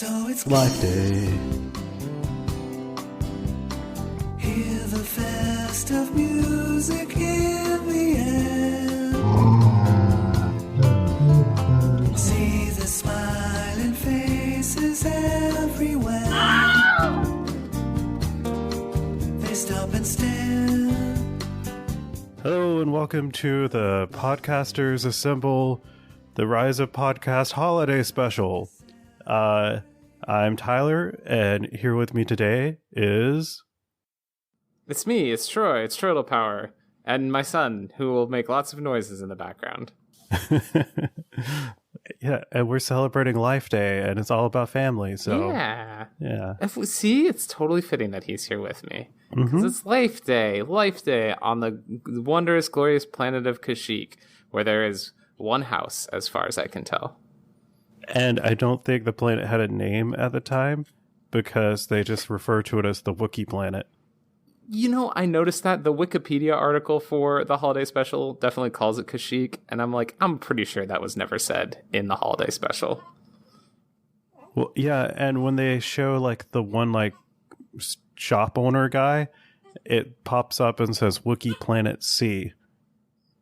So it's Life Day. Hear the festive music in the air. See the smiling faces everywhere. They stop and stare. Hello and welcome to the Podcasters Assemble, the Rise of Podcast Holiday Special. I'm Tyler, and here with me today is... It's me, it's Troy, it's Turtle Power, and my son, who will make lots of noises in the background. Yeah, and we're celebrating Life Day, and it's all about family, so... Yeah. See, it's totally fitting that he's here with me. Because it's Life Day on the wondrous, glorious planet of Kashyyyk, where there is one house, as far as I can tell. And I don't think the planet had a name at the time, because they just refer to it as the Wookiee planet. You know, I noticed that the Wikipedia article for the holiday special definitely calls it Kashyyyk, and I'm like, I'm pretty sure that was never said in the holiday special. Well, yeah, and when they show, like, the one, like, shop owner guy, it pops up and says Wookiee Planet C.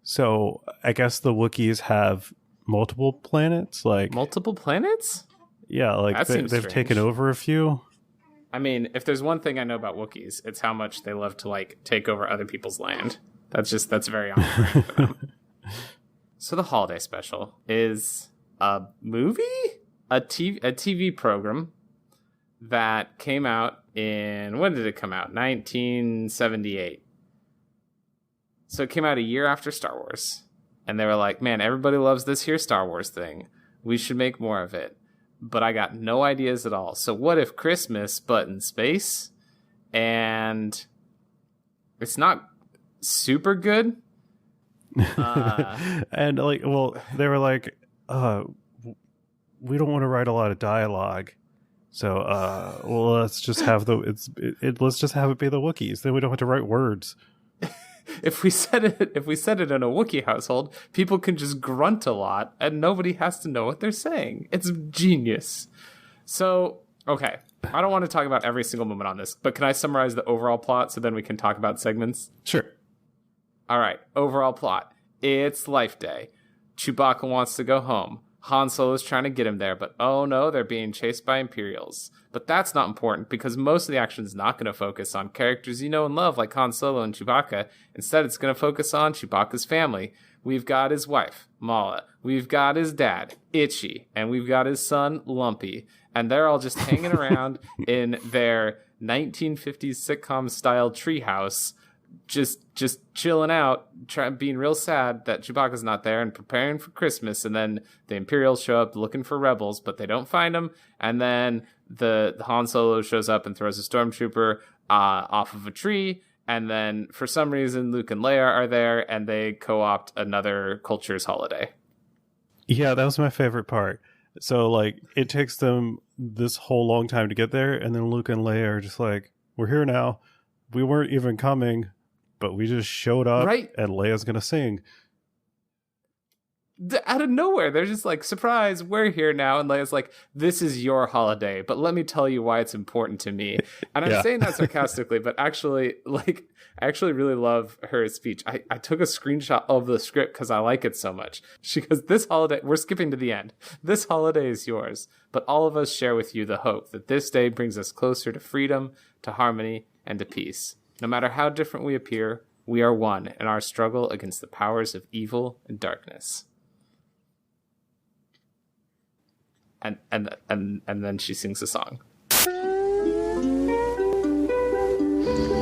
So, I guess the Wookiees have multiple planets, like... Multiple planets? Yeah, like, they've taken over a few. I mean, if there's one thing I know about Wookiees, it's how much they love to, like, take over other people's land. That's very on brand for them. So the holiday special is a movie? A TV program that came out in... When did it come out? 1978. So it came out a year after Star Wars. And they were like, man, everybody loves this here Star Wars thing. We should make more of it. But I got no ideas at all. So what if Christmas, but in space? And it's not super good. And, like, well, they were like, we don't want to write a lot of dialogue. So, well, let's just have let's just have it be the Wookiees. Then we don't have to write words. If we said it in a Wookiee household, people can just grunt a lot and nobody has to know what they're saying. It's genius. So, okay. I don't want to talk about every single moment on this, but can I summarize the overall plot so then we can talk about segments? Sure. All right. Overall plot. It's Life Day. Chewbacca wants to go home. Han Solo's trying to get him there, but oh no, they're being chased by Imperials. But that's not important because most of the action is not going to focus on characters you know and love like Han Solo and Chewbacca. Instead, it's going to focus on Chewbacca's family. We've got his wife, Mala. We've got his dad, Itchy. And we've got his son, Lumpy. And they're all just hanging around in their 1950s sitcom-style treehouse, just chilling out, being real sad that Chewbacca's not there and preparing for Christmas. And then the Imperials show up looking for rebels, but they don't find them. And then the Han Solo shows up and throws a stormtrooper off of a tree. And then for some reason, Luke and Leia are there and they co-opt another culture's holiday. Yeah, that was my favorite part. So, like, it takes them this whole long time to get there. And then Luke and Leia are just like, we're here now. We weren't even coming, but we just showed up, right? And Leia's going to sing. Out of nowhere, they're just like, surprise, we're here now. And Leia's like, this is your holiday, but let me tell you why it's important to me. And I'm saying that sarcastically, but actually, like, I actually really love her speech. I took a screenshot of the script because I like it so much. She goes, this holiday, we're skipping to the end. This holiday is yours, but all of us share with you the hope that this day brings us closer to freedom, to harmony, and to peace. No matter how different we appear, we are one in our struggle against the powers of evil and darkness. And then she sings a song.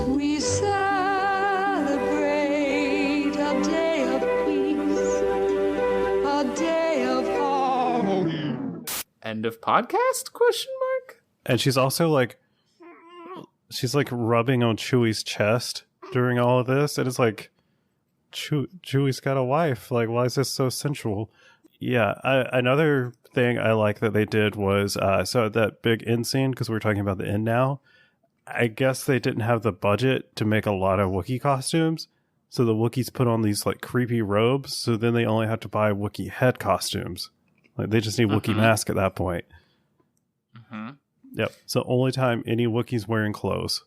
We celebrate a day of peace, a day of harmony. End of podcast? Question mark. And she's also like, rubbing on Chewie's chest during all of this, and it's like, Chewie's got a wife. Like, why is this so sensual? Yeah, another thing I like that they did was, so that big end scene, because we're talking about the end now, I guess they didn't have the budget to make a lot of Wookiee costumes, so the Wookiees put on these, like, creepy robes, so then they only have to buy Wookiee head costumes. Like, they just need Wookiee mask at that point. Mm-hmm. Yep. It's the only time any Wookiee's wearing clothes.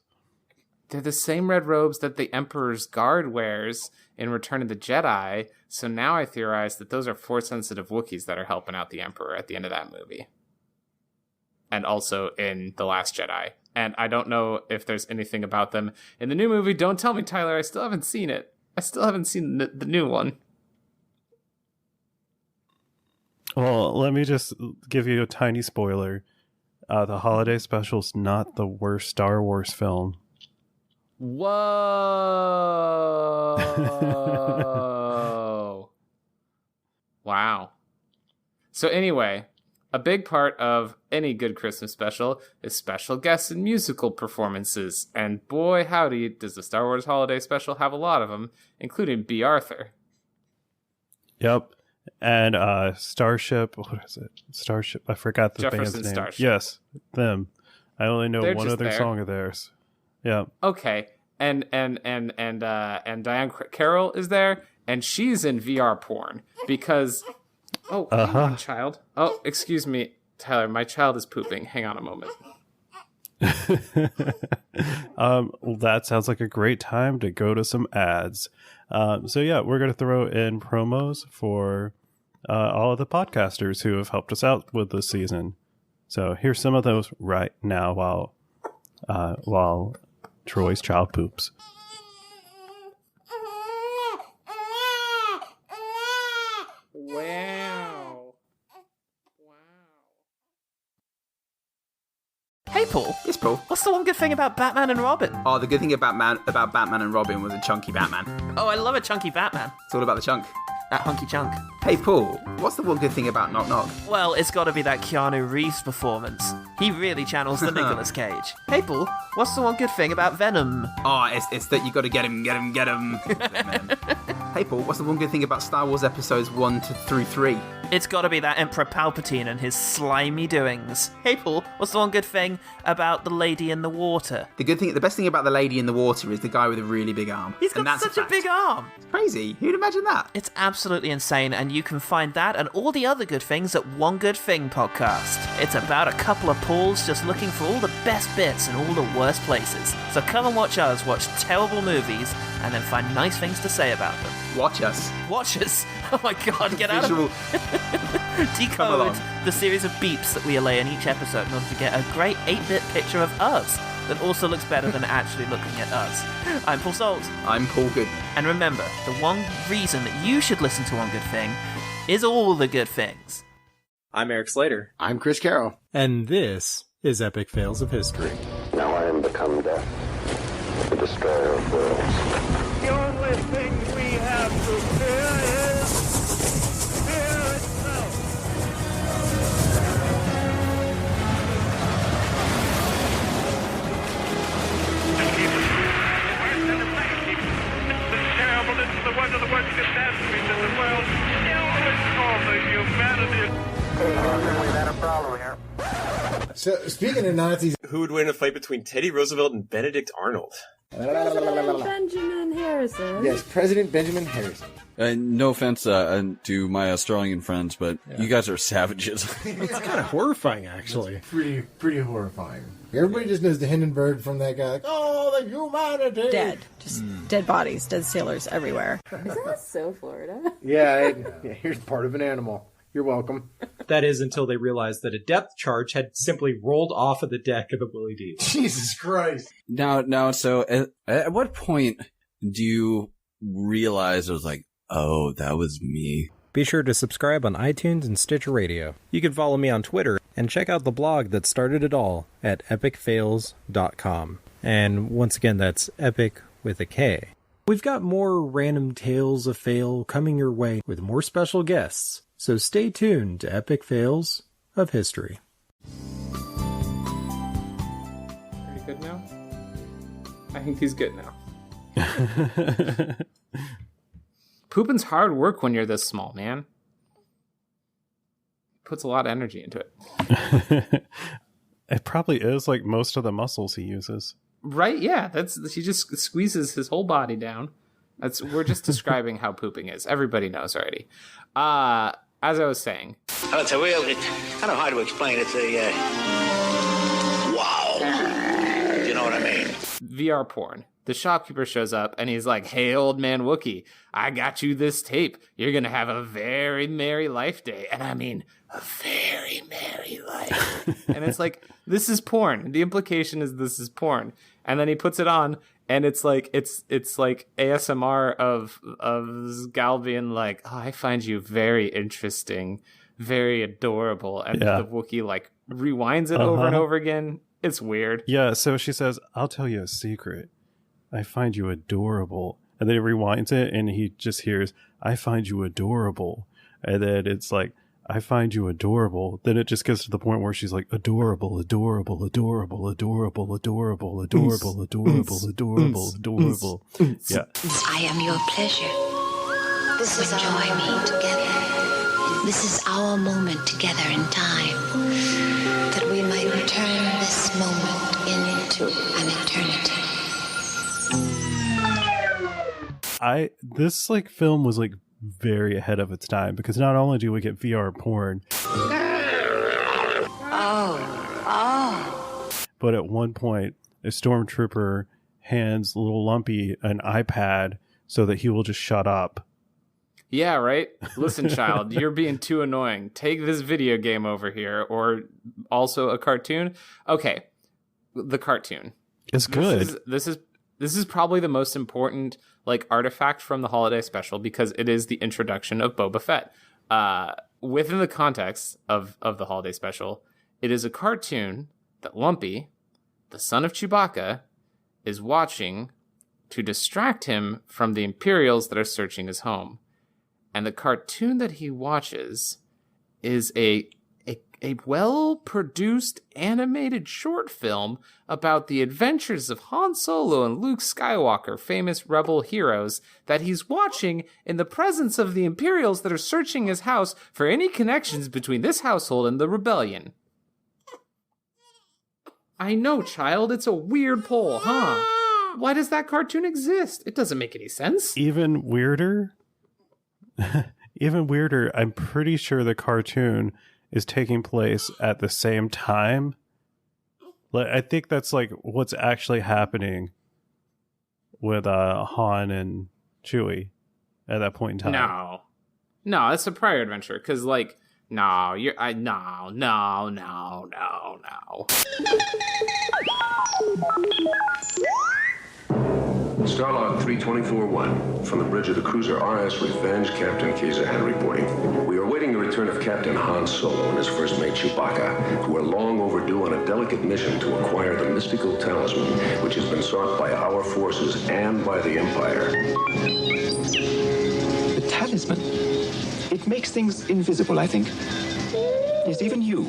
They're the same red robes that the Emperor's Guard wears in Return of the Jedi. So now I theorize that those are Force-sensitive Wookiees that are helping out the Emperor at the end of that movie. And also in The Last Jedi. And I don't know if there's anything about them in the new movie. Don't tell me, Tyler. I still haven't seen it. I still haven't seen the new one. Well, let me just give you a tiny spoiler. The holiday special's not the worst Star Wars film. Whoa. Wow. So anyway, a big part of any good Christmas special is special guests and musical performances. And boy, howdy, does the Star Wars holiday special have a lot of them, including B. Arthur. Yep. And Starship, what is it? Starship, I forgot the Jefferson band's name. Starship. Yes, them. I only know They're one just other there. song of theirs. Yeah. Okay. And Diane Carroll is there, and she's in VR porn because hang on, child. Oh, excuse me, Tyler, my child is pooping. Hang on a moment. Well, that sounds like a great time to go to some ads. So yeah, we're going to throw in promos for all of the podcasters who have helped us out with this season. So here's some of those right now while Troy's child poops. Wow. Hey, Paul. Yes, Paul. What's the one good thing about Batman and Robin? Oh, the good thing about Batman and Robin was a chunky Batman. Oh, I love a chunky Batman. It's all about the chunk. That hunky chunk. Hey, Paul, what's the one good thing about Knock Knock? Well, it's got to be that Keanu Reeves performance. He really channels the Nicolas Cage. Hey, Paul, what's the one good thing about Venom? Oh, it's that you got to get him. Hey, Paul, what's the one good thing about Star Wars episodes 1 through 3? It's got to be that Emperor Palpatine and his slimy doings. Hey, Paul, what's the one good thing about the lady in the water? The best thing about the lady in the water is the guy with a really big arm. He's got And that's such a fact. big arm. It's crazy. Who'd imagine that? It's absolutely insane, and you can find that and all the other good things at One Good Thing podcast. It's about a couple of Pauls just looking for all the best bits in all the worst places. So come and watch us watch terrible movies and then find nice things to say about them. Watch us. Watch us! Oh my god, get out Visual. of Come Decode along. the series of beeps that we allay in each episode in order to get a great 8-bit picture of us that also looks better than actually looking at us. I'm Paul Salt. I'm Paul Good. And remember, the one reason that you should listen to One Good Thing is all the good things. I'm Erik Slader. I'm Chris Carroll. And this is Epik Fails of History. Now I am become death, the destroyer of worlds. The only thing we have to fear is fear itself. The terribleness of one of the worst catastrophes in the world. Illness of the humanity. We've had a problem here. So, speaking of Nazis, Who would win a fight between Teddy Roosevelt and Benedict Arnold? Benjamin Harrison. yes, President Benjamin Harrison. No offense to my Australian friends, but you guys are savages. It's kind of horrifying, actually. Pretty horrifying. Everybody just knows the Hindenburg from that guy. Like, oh, the humanity. Dead. Just dead bodies, dead sailors everywhere. Isn't that so Florida? Yeah, here's part of an animal. You're welcome. That is until they realized that a depth charge had simply rolled off of the deck of the Willie D. Jesus Christ. Now, so at what point do you realize it was like, oh, that was me? Be sure to subscribe on iTunes and Stitcher Radio. You can follow me on Twitter and check out the blog that started it all at epicfails.com. And once again, that's epic with a K. We've got more random tales of fail coming your way with more special guests. So stay tuned to Epik Fails of History. Pretty good now? I think he's good now. Pooping's hard work when you're this small, man. Puts a lot of energy into it. It probably is like most of the muscles he uses. Right? Yeah. He just squeezes his whole body down. We're just describing how pooping is. Everybody knows already. As I was saying. Oh, it's kind of hard to explain. It's a VR porn. The shopkeeper shows up and he's like, "Hey, old man Wookie, I got you this tape. You're going to have a very merry life day." And I mean, a very merry life. And it's like, this is porn. The implication is this is porn. And then he puts it on and it's like ASMR of Gal being like, "Oh, I find you very interesting, very adorable." And the Wookiee like rewinds it over and over again. It's weird. Yeah, so she says, "I'll tell you a secret. I find you adorable." And then he rewinds it and he just hears, "I find you adorable." And then it's like, "I find you adorable." Then it just gets to the point where she's like, "Adorable, adorable, adorable, adorable, adorable, adorable, adorable, adorable, adorable." Yeah. I am your pleasure. This is joy me together. This is our moment together in time, that we might turn this moment into an eternity. This like film was like very ahead of its time, because not only do we get VR porn, but at one point a stormtrooper hands little Lumpy an iPad so that he will just shut up. Yeah, right? Listen, child, you're being too annoying. Take this video game over here, or also a cartoon. Okay, the cartoon. It's good. This is probably the most important like artifact from the holiday special, because it is the introduction of Boba Fett. Within the context of the holiday special, it is a cartoon that Lumpy, the son of Chewbacca, is watching to distract him from the Imperials that are searching his home. And the cartoon that he watches is a well-produced animated short film about the adventures of Han Solo and Luke Skywalker, famous rebel heroes, that he's watching in the presence of the Imperials that are searching his house for any connections between this household and the rebellion. I know, child, it's a weird poll, huh? Why does that cartoon exist? It doesn't make any sense. Even weirder, I'm pretty sure the cartoon is taking place at the same time. Like, I think that's like what's actually happening with Han and Chewie at that point in time. No, that's a prior adventure. Because like, no. Starlog 324-1, from the bridge of the cruiser RS Revenge, Captain Kazahan reporting. We are awaiting the return of Captain Han Solo and his first mate Chewbacca, who are long overdue on a delicate mission to acquire the mystical talisman, which has been sought by our forces and by the Empire. The talisman? It makes things invisible, I think. Yes, even you.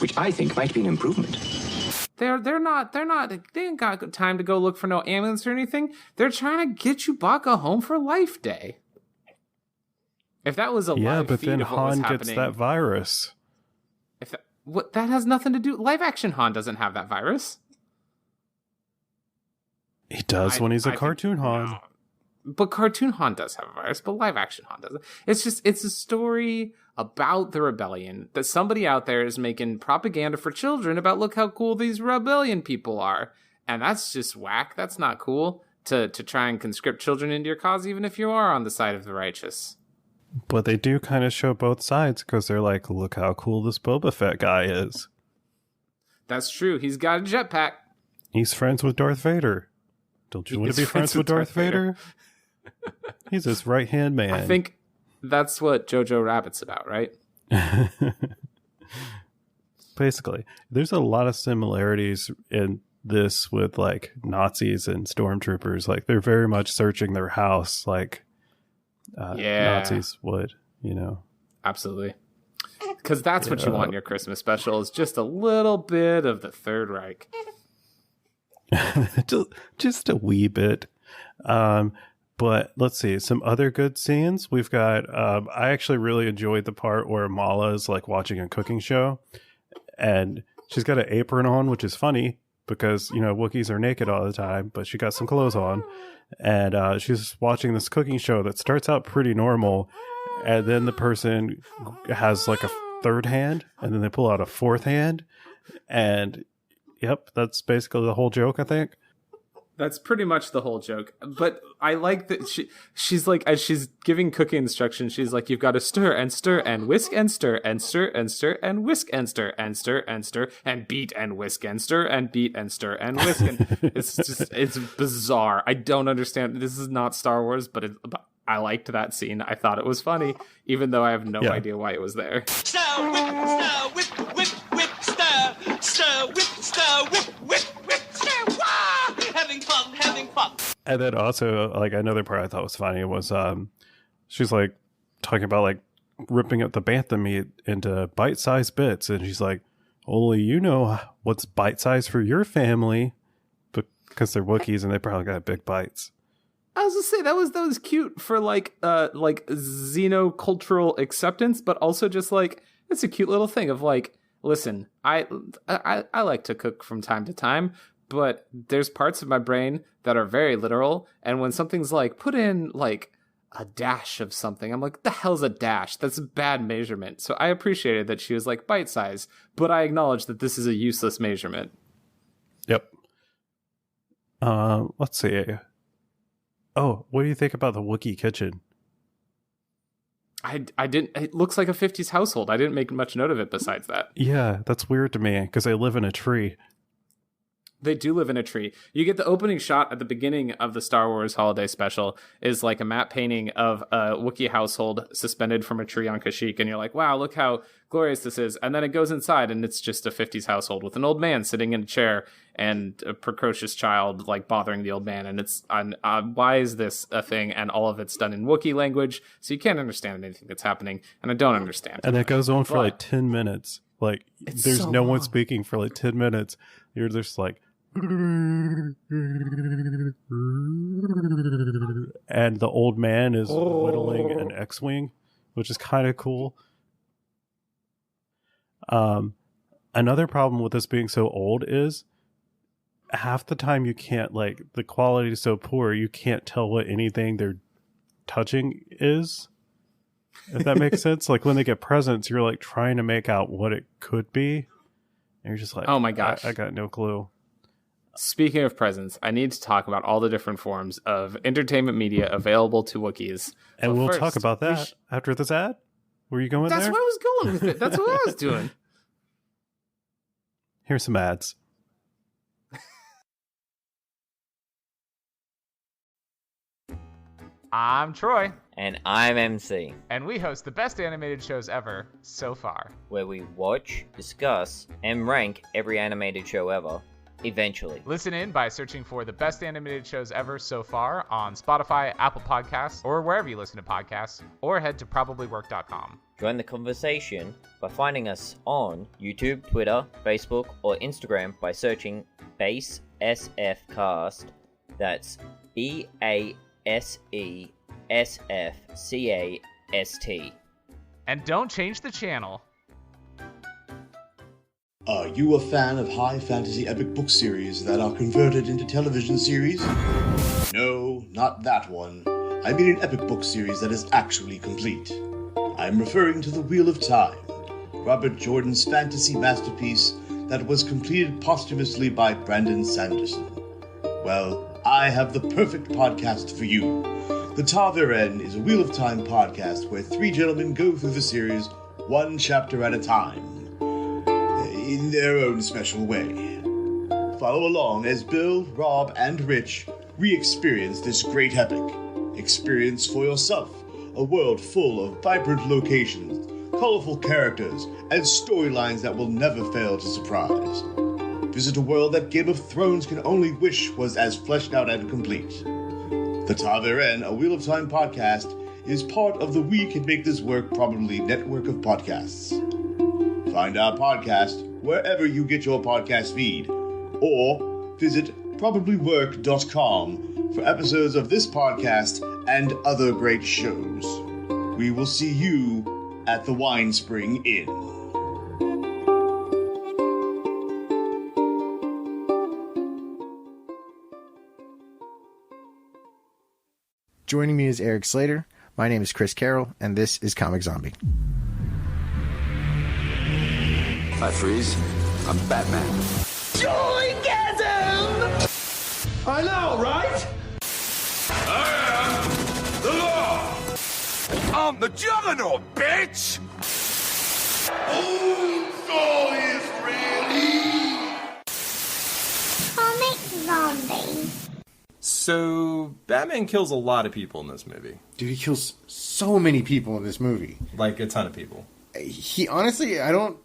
Which I think might be an improvement. They ain't got time to go look for no ambulance or anything. They're trying to get Chewbacca home for Life Day. If that was a live but feed then of what was Han happening, gets that virus. That has nothing to do. Live action Han doesn't have that virus. He does when he's a cartoon Han. No. But cartoon Han does have a virus, but live action Han doesn't. It's a story about the rebellion that somebody out there is making propaganda for children about, look how cool these rebellion people are. And that's just whack. That's not cool to try and conscript children into your cause, even if you are on the side of the righteous. But they do kind of show both sides, because they're like, look how cool this Boba Fett guy is. That's true. He's got a jetpack. He's friends with Darth Vader. Don't you want to be friends with Darth Vader? He's his right-hand man. I think that's what Jojo Rabbit's about, right? Basically. There's a lot of similarities in this with like Nazis and stormtroopers. Like, they're very much searching their house like Nazis would, you know. Absolutely. Because that's what you want in your Christmas special, is just a little bit of the Third Reich. just a wee bit. But let's see, some other good scenes. We've got, I actually really enjoyed the part where Mala is like watching a cooking show, and she's got an apron on, which is funny because, you know, Wookiees are naked all the time, but she got some clothes on, and she's watching this cooking show that starts out pretty normal, and then the person has like a third hand, and then they pull out a fourth hand, and yep, that's basically the whole joke, I think. That's pretty much the whole joke. But I like that she's like, as she's giving cooking instructions, she's like, you've got to stir and whisk and stir and stir and stir and whisk and stir and stir and stir and beat and whisk and stir and beat and stir and whisk. And it's bizarre. I don't understand. This is not Star Wars, but I liked that scene. I thought it was funny, even though I have no idea why it was there. Stir, whip, stir, stir, whip, stir, whip, stir, wah! Having fun. And then also, like, another part I thought was funny was she's like talking about like ripping up the bantha meat into bite-sized bits, and she's like, only you know what's bite-sized for your family, because they're Wookiees and they probably got big bites. I was gonna say that was cute for like xenocultural acceptance, but also just like it's a cute little thing of like, listen, I like to cook from time to time, but there's parts of my brain that are very literal, and when something's like put in like a dash of something, I'm like, what the hell's a dash? That's a bad measurement. So I appreciated that she was like bite size, but I acknowledge that this is a useless measurement. Yep. Let's see. Oh, what do you think about the Wookiee kitchen? I didn't. It looks like a 50s household. I didn't make much note of it besides that. Yeah, that's weird to me because they live in a tree. They do live in a tree. You get the opening shot at the beginning of the Star Wars Holiday Special is like a matte painting of a Wookiee household suspended from a tree on Kashyyyk, and you're like, wow, look how glorious this is. And then it goes inside, and it's just a 50s household with an old man sitting in a chair and a precocious child like bothering the old man. And it's why is this a thing? And all of it's done in Wookiee language, so you can't understand anything that's happening. And I don't understand. And it goes on for like 10 minutes. Like there's so no one long. speaking for like 10 minutes. You're just like. And the old man is whittling an X-Wing, which is kind of cool. Another problem with this being so old is half the time you can't, like, the quality is so poor you can't tell what anything they're touching is, if that makes sense. Like when they get presents, you're like trying to make out what it could be, and you're just like, oh my gosh, I got no clue. Speaking of presents, I need to talk about all the different forms of entertainment media available to Wookiees. And But we'll first, talk about that after this ad. Were you going That's there? where I was going with it. That's what I was doing. Here's some ads. I'm Troy. And I'm MC. And we host the best animated shows ever so far. Where we watch, discuss, and rank every animated show ever. Eventually. Listen in by searching for the best animated shows ever so far on Spotify, Apple Podcasts, or wherever you listen to podcasts, or head to probablywork.com. Join the conversation by finding us on YouTube, Twitter, Facebook, or Instagram by searching Base SFcast. That's BASESFCAST. And don't change the channel. Are you a fan of high fantasy epic book series that are converted into television series? No, not that one. I mean an epic book series that is actually complete. I'm referring to The Wheel of Time, Robert Jordan's fantasy masterpiece that was completed posthumously by Brandon Sanderson. Well, I have the perfect podcast for you. The Taverin is a Wheel of Time podcast where three gentlemen go through the series one chapter at a time, in their own special way. Follow along as Bill, Rob, and Rich re-experience this great epic. Experience for yourself a world full of vibrant locations, colorful characters, and storylines that will never fail to surprise. Visit a world that Game of Thrones can only wish was as fleshed out and complete. The Taverin, a Wheel of Time podcast, is part of the We Can Make This Work Probably network of podcasts. Find our podcast wherever you get your podcast feed, or visit probablywork.com for episodes of this podcast and other great shows. We will see you at the Wine Spring Inn. Joining me is Erik Slader. My name is Chris Carroll, and this is Comic Zombie. Hi, Freeze. I'm Batman. Joygasm! I know, right? I am the law. I'm the juggernaut, bitch. Oh, is ready. Comic zombie. So, Batman kills a lot of people in this movie. Dude, he kills so many people in this movie. Like a ton of people. He honestly, I don't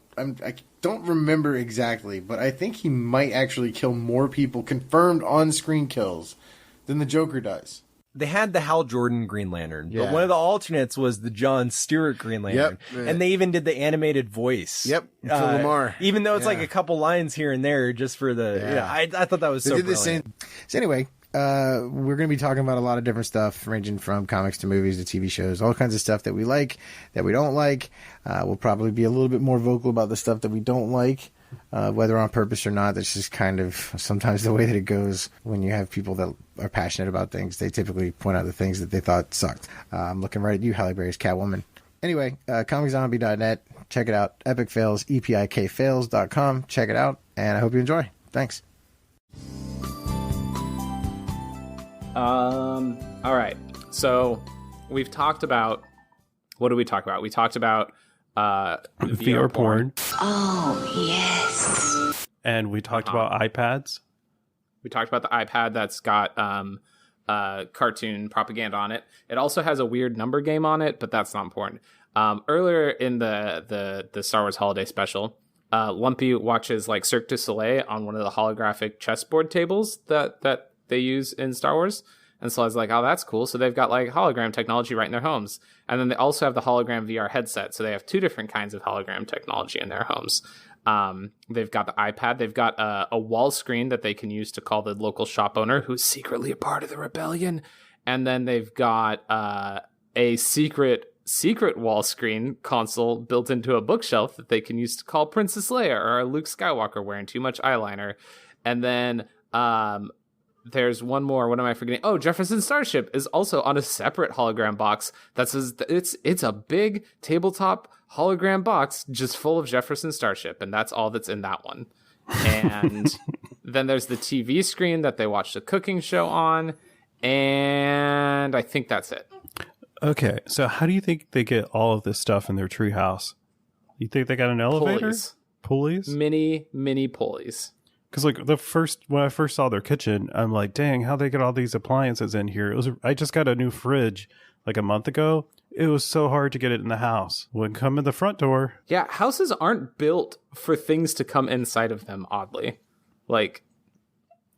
remember exactly, but I think he might actually kill more people, confirmed on-screen kills, than the Joker does. They had the Hal Jordan Green Lantern, Yeah. but one of the alternates was the John Stewart Green Lantern. Yep. And they even did the animated voice. Yep, for Lamar. Even though it's like a couple lines here and there just for the... Yeah, I thought that was They so did the brilliant. same. So anyway, we're going to be talking about a lot of different stuff, ranging from comics to movies to TV shows, all kinds of stuff that we like, that we don't like. We'll probably be a little bit more vocal about the stuff that we don't like, whether on purpose or not. That's just kind of sometimes the way that it goes when you have people that are passionate about things. They typically point out the things that they thought sucked. I'm looking right at you, Halle Berry's Catwoman. Anyway, comiczombie.net. Check it out. Epik Fails, epikfails.com. Check it out, and I hope you enjoy. Thanks. All right. So we've talked about, what did we talk about? We talked about VR porn. Oh, yes. And we talked about iPads. We talked about the iPad that's got cartoon propaganda on it. It also has a weird number game on it, but that's not important. Earlier in the Star Wars Holiday Special, Lumpy watches like Cirque du Soleil on one of the holographic chessboard tables that they use in Star Wars. And so I was like, oh, that's cool. So they've got like hologram technology right in their homes. And then they also have the hologram VR headset. So they have two different kinds of hologram technology in their homes. They've got the iPad. They've got a wall screen that they can use to call the local shop owner who's secretly a part of the rebellion. And then they've got a secret wall screen console built into a bookshelf that they can use to call Princess Leia or Luke Skywalker wearing too much eyeliner. And then there's one more. What am I forgetting? Oh, Jefferson Starship is also on a separate hologram box that says it's a big tabletop hologram box just full of Jefferson Starship, and that's all that's in that one. And then there's the TV screen that they watch the cooking show on, and I think that's it. Okay, so how do you think they get all of this stuff in their treehouse? You think they got an elevator? Pulleys? Mini pulleys. Because like when I first saw their kitchen, I'm like, dang, how they get all these appliances in here? I just got a new fridge like a month ago. It was so hard to get it in the house. Wouldn't come in the front door. Yeah, houses aren't built for things to come inside of them, oddly. Like,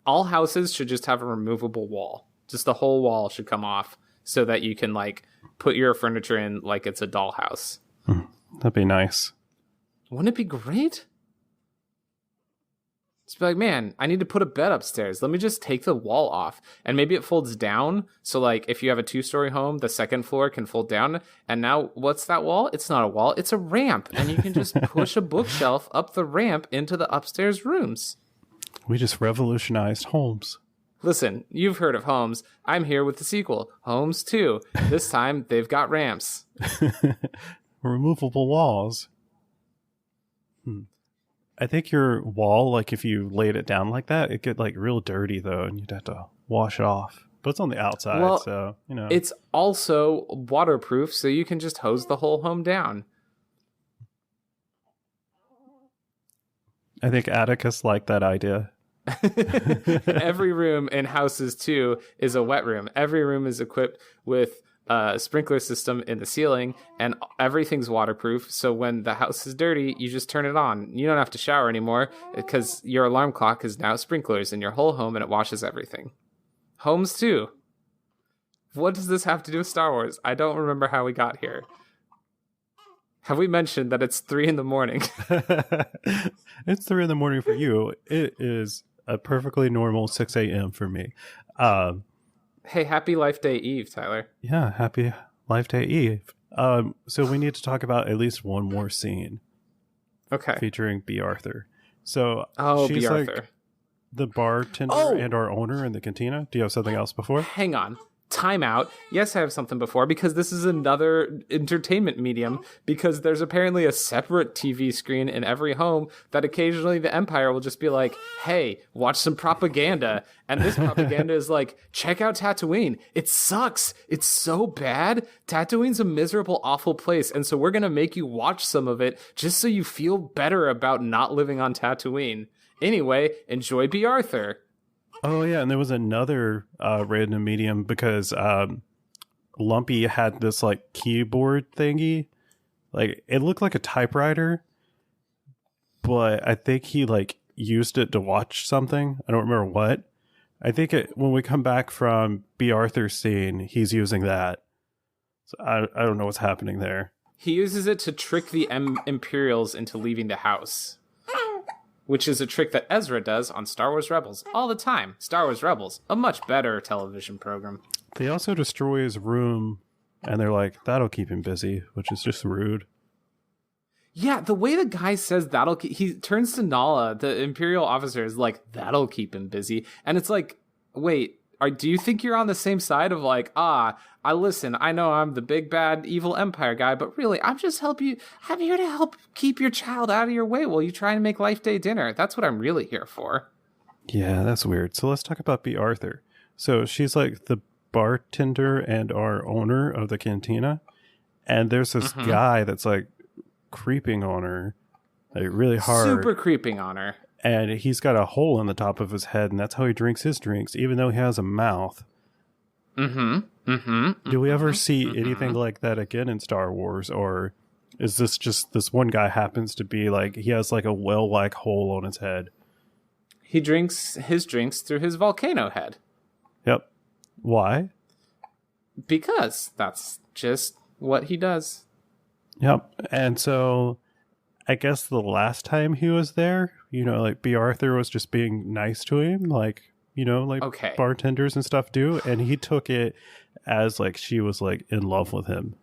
all houses should just have a removable wall. Just the whole wall should come off so that you can like put your furniture in like it's a dollhouse. That'd be nice. Wouldn't it be great? Just be like, man, I need to put a bed upstairs. Let me just take the wall off. And maybe it folds down. So like if you have a 2-story home, the second floor can fold down. And now what's that wall? It's not a wall. It's a ramp. And you can just push a bookshelf up the ramp into the upstairs rooms. We just revolutionized homes. Listen, you've heard of Homes. I'm here with the sequel, Homes 2. This time, they've got ramps. Removable walls. I think your wall, like if you laid it down like that, it get like real dirty though, and you'd have to wash it off. But it's on the outside, well, so you know. It's also waterproof, so you can just hose the whole home down. I think Atticus liked that idea. Every room in Houses 2 is a wet room. Every room is equipped with a sprinkler system in the ceiling, and everything's waterproof. So when the house is dirty, you just turn it on. You don't have to shower anymore because your alarm clock is now sprinklers in your whole home, and it washes everything. Homes 2. What does this have to do with Star Wars? I don't remember how we got here. Have we mentioned that it's 3 a.m? It's 3 a.m. for you. It is a perfectly normal 6 a.m. for me. Hey, happy Life Day Eve, Tyler. Yeah, happy Life Day Eve. So we need to talk about at least one more scene. Okay. Featuring B. Arthur. So she's B. Arthur. Like the bartender and our owner in the cantina. Do you have something else before? Hang on. time out. Yes, I have something before, because this is another entertainment medium, because there's apparently a separate TV screen in every home that occasionally the Empire will just be like, hey, watch some propaganda. And this propaganda is like, check out Tatooine. It sucks. It's so bad. Tatooine's a miserable, awful place. And so we're going to make you watch some of it just so you feel better about not living on Tatooine. Anyway, enjoy B. Arthur. Oh yeah, and there was another random medium because Lumpy had this like keyboard thingy. Like it looked like a typewriter, but I think he like used it to watch something. I don't remember what. I think when we come back from B. Arthur's scene, he's using that. So I don't know what's happening there. He uses it to trick the Imperials into leaving the house, which is a trick that Ezra does on Star Wars Rebels all the time. Star Wars Rebels, a much better television program. They also destroy his room, and they're like, that'll keep him busy, which is just rude. Yeah, the way the guy says that'll keep... He turns to Nala, the Imperial officer, is like, that'll keep him busy. And it's like, wait, do you think you're on the same side of like, I know I'm the big bad evil Empire guy, but really I'm here to help keep your child out of your way while you try and make Life Day dinner. That's what I'm really here for. Yeah, that's weird. So let's talk about B. Arthur. So she's like the bartender and our owner of the cantina. And there's this guy that's like creeping on her like really hard. Super creeping on her. And he's got a hole in the top of his head, and that's how he drinks his drinks, even though he has a mouth. Do we ever see anything like that again in Star Wars, or is this just this one guy happens to be like, he has like a well-like hole on his head? He drinks his drinks through his volcano head. Yep. Why? Because that's just what he does. Yep. And so I guess the last time he was there, like B. Arthur was just being nice to him, like, like bartenders and stuff do. And he took it as like she was like in love with him.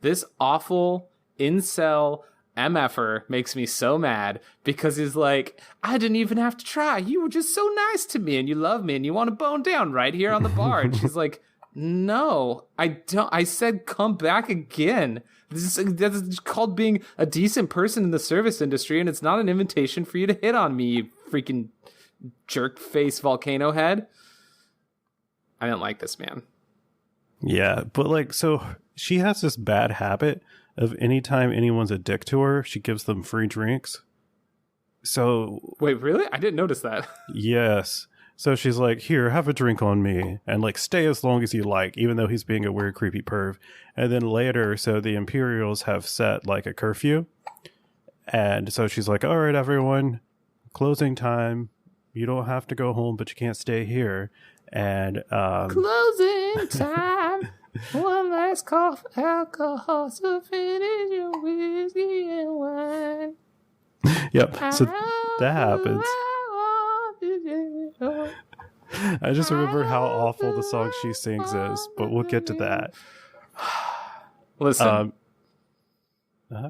This awful incel MFer makes me so mad because he's like, I didn't even have to try. You were just so nice to me and you love me and you want to bone down right here on the bar. And she's like, no, I don't. I said, come back again. That's called being a decent person in the service industry, and it's not an invitation for you to hit on me, you freaking jerk face volcano head. I didn't like this man. Yeah, but like, so she has this bad habit of anytime anyone's a dick to her, she gives them free drinks. So wait, really? I didn't notice that. Yes. So she's like, here, have a drink on me, and like stay as long as you like, even though he's being a weird, creepy perv. And then later, so the Imperials have set like a curfew. And so she's like, all right, everyone, closing time. You don't have to go home, but you can't stay here. And closing time. One last call for alcohol, so finish your whiskey and wine. Yep. So that happens. I just remembered how awful the song she sings is, but we'll get to that. Listen,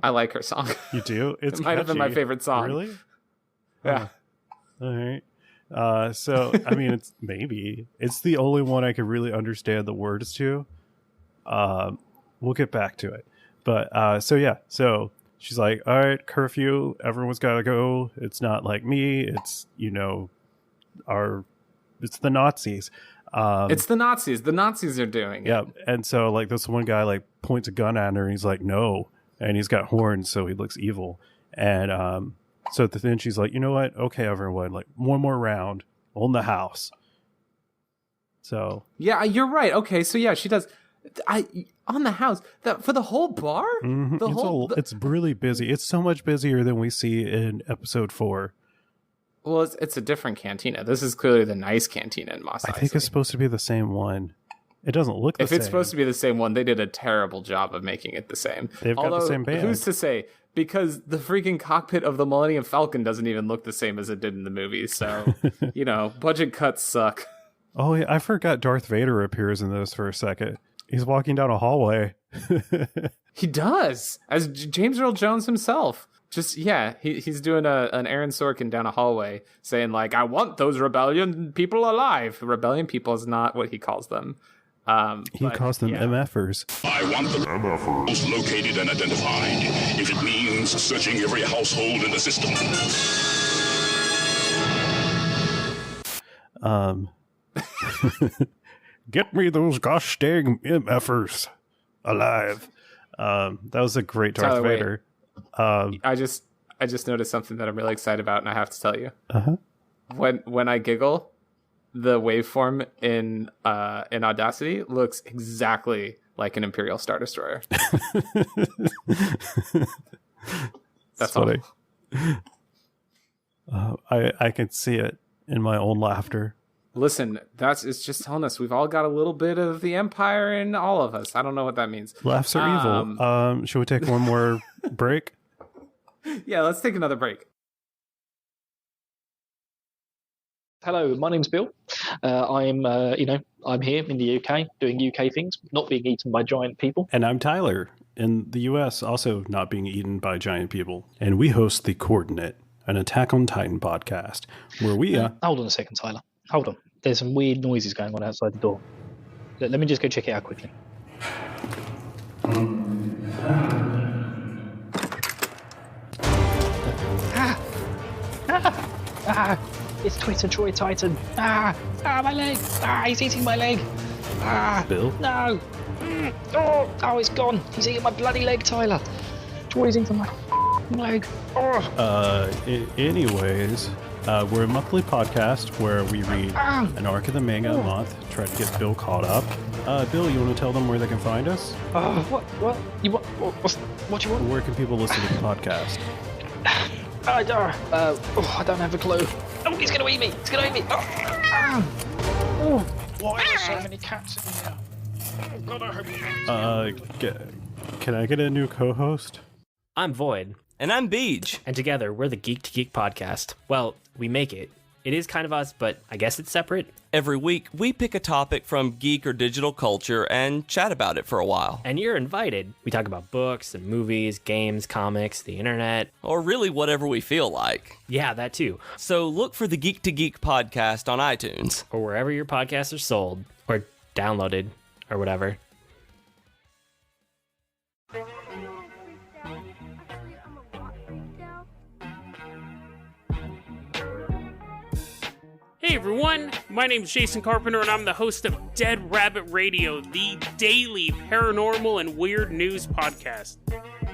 I like her song. You do? It might have been my favorite song. Really? Yeah. All right. So, I mean, it's the only one I can really understand the words to. We'll get back to it. But, so she's like, all right, curfew, everyone's got to go. It's not like me. It's, it's the Nazis. It's the Nazis. The Nazis are doing it. Yeah. And so like this one guy like points a gun at her and he's like, no. And he's got horns, so he looks evil. And so at the end she's like, you know what? Okay, everyone, like one more round on the house. So yeah, you're right. Okay, so yeah, she does. On the house for the whole bar. Mm-hmm. It's really busy. It's so much busier than we see in episode 4. Well, it's a different cantina. This is clearly the nice cantina in Mos Eisley. I think it's supposed to be the same one. It doesn't look the same. If it's supposed to be the same one, they did a terrible job of making it the same. They've got the same band. Who's to say? Because the freaking cockpit of the Millennium Falcon doesn't even look the same as it did in the movie. So, budget cuts suck. Oh, yeah, I forgot Darth Vader appears in this for a second. He's walking down a hallway. He does, as James Earl Jones himself. Just, yeah, he's doing an Aaron Sorkin down a hallway saying, like, I want those rebellion people alive. Rebellion people is not what he calls them. He calls them MFers. I want the MFers located and identified, if it means searching every household in the system. Get me those gosh dang MFers alive. That was a great Darth Tyler, wait. Vader. I just noticed something that I'm really excited about, and I have to tell you. Uh-huh. When I giggle, the waveform in Audacity looks exactly like an Imperial Star Destroyer. That's funny. I can see it in my own laughter. Listen, it's just telling us we've all got a little bit of the Empire in all of us. I don't know what that means. Laughs are evil. Should we take one more break? Yeah, let's take another break. Hello, my name's Bill. I'm here in the UK doing UK things, not being eaten by giant people. And I'm Tyler, in the US, also not being eaten by giant people. And we host The Coordinate, an Attack on Titan podcast, where we... Hold on a second, Tyler. Hold on. There's some weird noises going on outside the door. Let me just go check it out quickly. It's Twitter Troy Titan. My leg. He's eating my leg. Bill? No. Oh, it's gone. He's eating my bloody leg, Tyler. Troy's eating my leg. Anyways, we're a monthly podcast where we read an arc of the manga a month, try to get Bill caught up. Bill, you want to tell them where they can find us? What do you want? Where can people listen to the podcast? I don't have a clue. Oh, he's going to eat me. He's going to eat me. Why are there so many cats in here? Oh, God, I hope you can I get a new co-host? I'm Void. And I'm Beej. And together, we're the Geek to Geek podcast. Well, we make it. It is kind of us, but I guess it's separate. Every week, we pick a topic from geek or digital culture and chat about it for a while. And you're invited. We talk about books and movies, games, comics, the internet. Or really whatever we feel like. Yeah, that too. So look for the Geek to Geek podcast on iTunes. Or wherever your podcasts are sold. Or downloaded. Or whatever. Hey everyone, my name is Jason Carpenter and I'm the host of Dead Rabbit Radio, the daily paranormal and weird news podcast.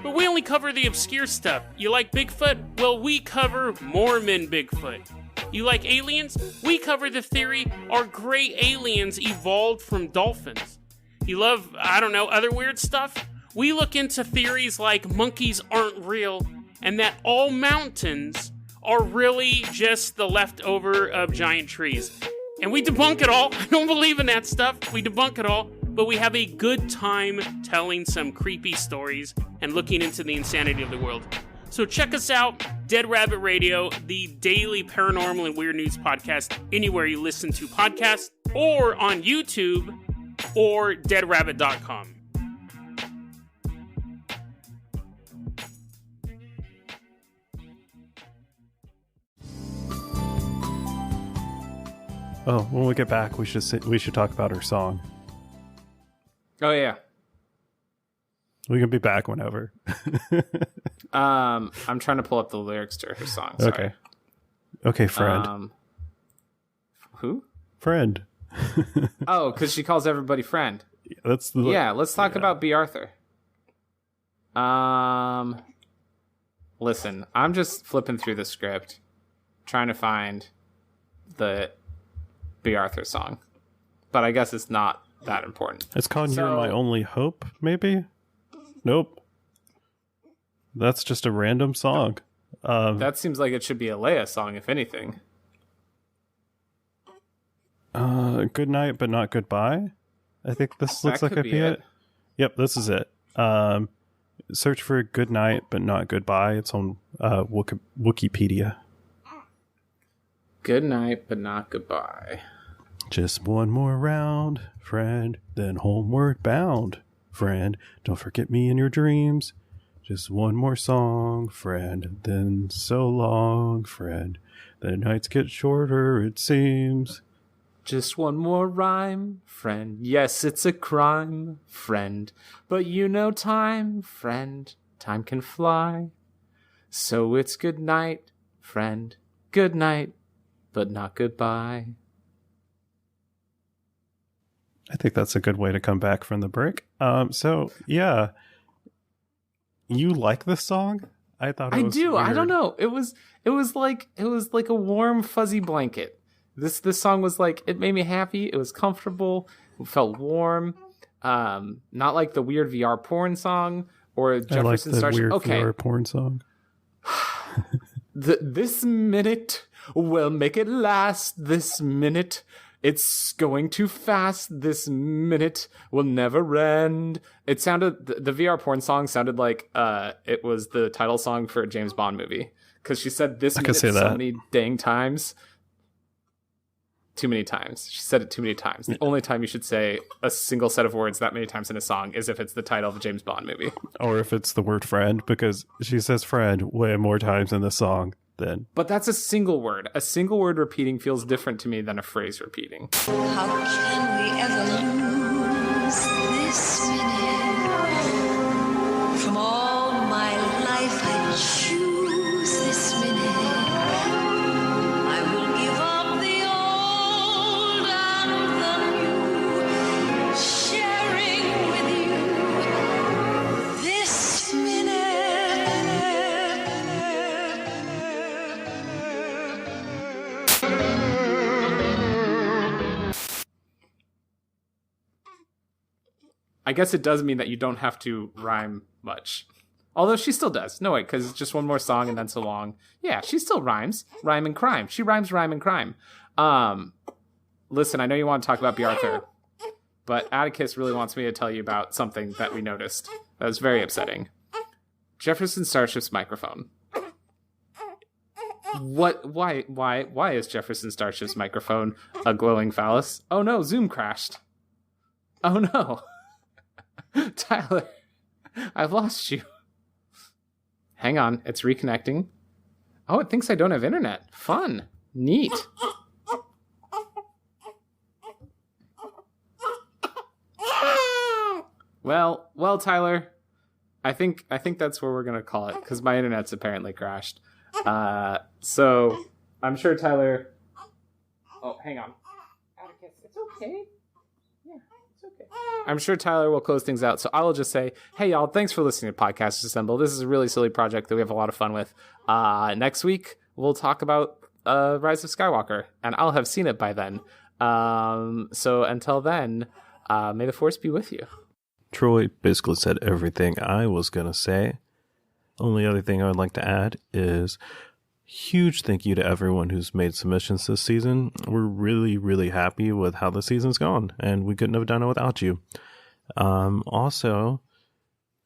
But we only cover the obscure stuff. You like Bigfoot? Well, we cover Mormon Bigfoot. You like aliens? We cover the theory our gray aliens evolved from dolphins. You love, other weird stuff? We look into theories like monkeys aren't real and that all mountains are really just the leftover of giant trees. And we debunk it all. I don't believe in that stuff. We debunk it all. But we have a good time telling some creepy stories and looking into the insanity of the world. So check us out, Dead Rabbit Radio, the daily paranormal and weird news podcast, anywhere you listen to podcasts, or on YouTube, or deadrabbit.com. Oh, when we get back, we should talk about her song. Oh yeah, we can be back whenever. I'm trying to pull up the lyrics to her song. Sorry. Okay, friend. Who? Friend. Oh, because she calls everybody friend. Let's talk about B. Arthur. Listen, I'm just flipping through the script, trying to find the B. Arthur song, but I guess it's not that important. It's called You're My Only Hope, maybe? Nope. That's just a random song. That seems like it should be a Leia song, if anything. Good night, but not goodbye. I think this looks like it. Yep, this is it. Search for good night, but not goodbye. It's on Wikipedia. Good night, but not goodbye. Just one more round, friend, then homeward bound, friend. Don't forget me in your dreams. Just one more song, friend, then so long, friend. The nights get shorter, it seems. Just one more rhyme, friend. Yes, it's a crime, friend. But you know time, friend. Time can fly. So it's good night, friend. Good night, but not goodbye. I think that's a good way to come back from the break. So yeah, you like this song? I thought it was I do. weird. I don't know. It was like a warm fuzzy blanket. This song was like, it made me happy. It was comfortable. It felt warm. Not like the weird VR porn song or Jefferson Starship. Weird Okay, VR porn song. This minute will make it last. This minute, it's going too fast. This minute will never end. It sounded, the VR porn song sounded like it was the title song for a James Bond movie. Because she said this minute so many dang times. Too many times. She said it too many times. The only time you should say a single set of words that many times in a song is if it's the title of a James Bond movie. Or if it's the word friend, because she says friend way more times in the song than... But that's a single word. A single word repeating feels different to me than a phrase repeating. How can we ever lose this minute? From all my life I choose this minute. I will give up the old and the new, sharing with you this minute. I guess it does mean that you don't have to rhyme much. Although she still does. No, wait, because it's just one more song and then so long. Yeah, she still rhymes. Rhyme and crime. She rhymes rhyme and crime. Listen, I know you want to talk about B. Arthur, but Atticus really wants me to tell you about something that we noticed. That was very upsetting. Jefferson Starship's microphone. What? Why is Jefferson Starship's microphone a glowing phallus? Oh no, Zoom crashed. Oh no. Tyler, I've lost you. Hang on, it's reconnecting. Oh, it thinks I don't have internet. Fun. Neat. Well, Tyler, I think that's where we're gonna call it, because my internet's apparently crashed. So I'm sure Tyler... Oh, hang on. Atticus, it's okay. I'm sure Tyler will close things out, so I will just say, hey, y'all, thanks for listening to Podcast Assemble. This is a really silly project that we have a lot of fun with. Next week, we'll talk about Rise of Skywalker, and I'll have seen it by then. So until then, may the Force be with you. Troy basically said everything I was going to say. Only other thing I would like to add is huge thank you to everyone who's made submissions this season. We're really, really happy with how the season's gone, and we couldn't have done it without you. Also,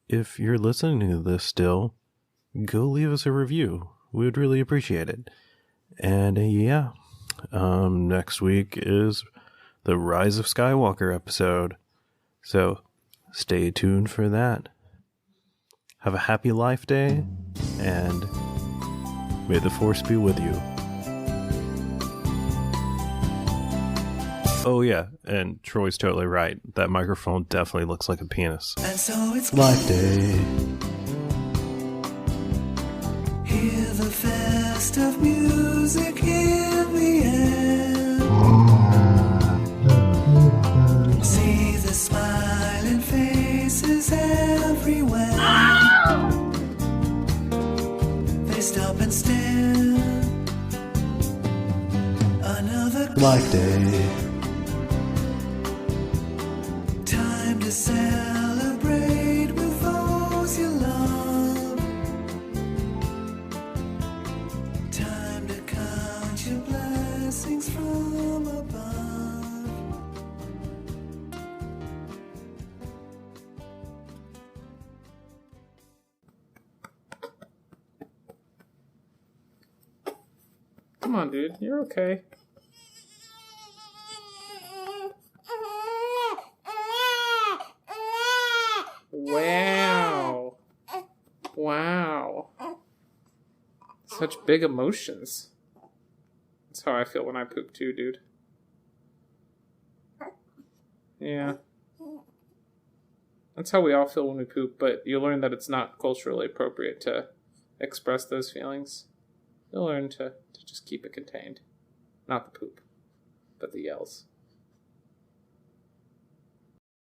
if you're listening to this still, go leave us a review. We would really appreciate it. And next week is the Rise of Skywalker episode. So stay tuned for that. Have a happy Life Day, and may the Force be with you. Oh yeah, and Troy's totally right. That microphone definitely looks like a penis. And so it's Life Day. Hear the festive music in the air. See the smiling faces everywhere. They stop and stare. Another Life Day. Time to celebrate with those you love. Time to count your blessings from above. Come on, dude. You're okay. Wow. Wow. Such big emotions. That's how I feel when I poop too, dude. Yeah. That's how we all feel when we poop, but you learn that it's not culturally appropriate to express those feelings. You'll learn to just keep it contained. Not the poop, but the yells.